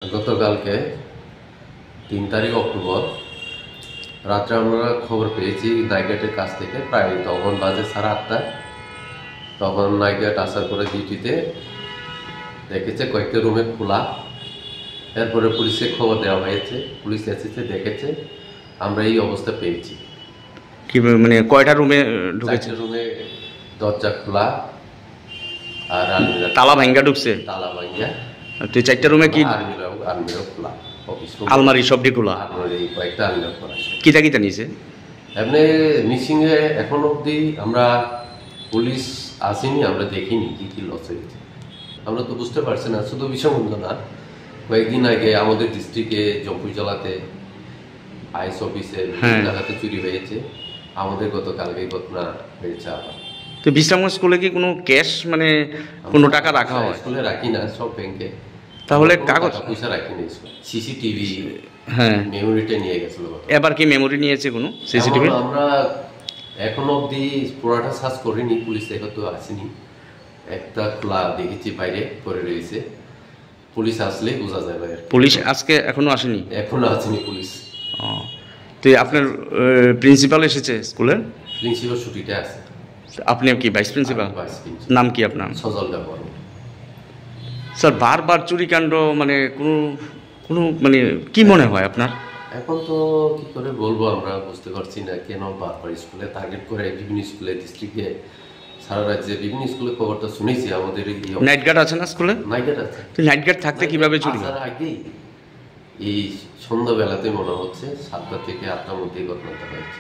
গতকালকে ৩ তারিখ অক্টোবর রাত্রে আমরা খবর পেয়েছি নাইটগেটের কাছ থেকে, প্রায় তখন বাজে 8:30। তখন নাইটগেট আসার পরে ডিউটিতে দেখেছে কয়েকটা রুমে খোলা। এরপরে পুলিশকে খবর দেওয়া হয়েছে, পুলিশ এসেছে, দেখেছে। আমরা এই অবস্থা পেয়েছি। কীভাবে মানে কয়টা রুমে ঢুকেছে? রুমে দরজা খোলা আর আলমিরা তালা ভাঙ্গা ঢুকছে। তালা ভাঙ্গা। তুই 4টা রুমে কি? আলমিরা খোলা, আলমারি সবটি খোলা, কয়েকটা আলমিরা খোলা। কিটা কিটা নিয়েছে এমনি মিসিংয়ে এখন অবধি আমরা পুলিশ আসেনি, আমরা দেখিনি কি কি লস হয়েছে। আমরা তো বুঝতে পারছি না। শুধু বিষমগঞ্জ না, কয়েকদিন আগে আমাদের ডিস্ট্রিক্টে জম্পুই জেলাতে আইস অফিসে জায়গাতে চুরি হয়েছে। আমাদের গতকালকে ঘটনা হয়েছে আবার। তো বিশ্রামগঞ্জ স্কুলে কি কোনো ক্যাশ মানে কোনো টাকা রাখা হয়? স্কুলে রাখি না, সব ব্যাংকে। তাহলে কাগজ পয়সা রাখি না। সিসিটিভি মেমোরিটা নিয়ে গেছিল। এবার কি মেমোরি নিয়েছে কোনো সিসিটিভি? আমরা এখন অবধি পুরোটা সার্চ করিনি, পুলিশ তো আসেনি। একটা খোলা দেখেছি, বাইরে পড়ে রয়েছে। পুলিশ আসলে বোঝা যাবে। পুলিশ আজকে এখনো আসেনি? এখনো আসেনি পুলিশ। তো আপনার প্রিন্সিপাল এসেছে স্কুলের? প্রিন্সিপাল ছুটিতে আছে। আপনি কি ভাইস প্রিন্সিপাল? নাম কি আপনার? সজল দেববর্মন। স্যার বারবার চুরিকাণ্ড মানে কোনো মানে কি মনে হয় আপনার? এখন তো কি করে বলবো, আমরা বুঝতে পারছি না কেন বারবার স্কুলে টার্গেট করে। বিভিন্ন স্কুলে, ডিস্ট্রিক্টে, সারা রাজ্যে বিভিন্ন স্কুলে খবরটা শুনেছি। আমাদের নাইট গার্ড আছে না স্কুলে? নাইট গার্ড আছে। তো নাইট গার্ড থাকতে কিভাবে চুরি? আগেই এই সন্ধ্যাবেলাতে মনে হচ্ছে 7টা থেকে 8টার মধ্যে ঘটনাটা হয়েছে।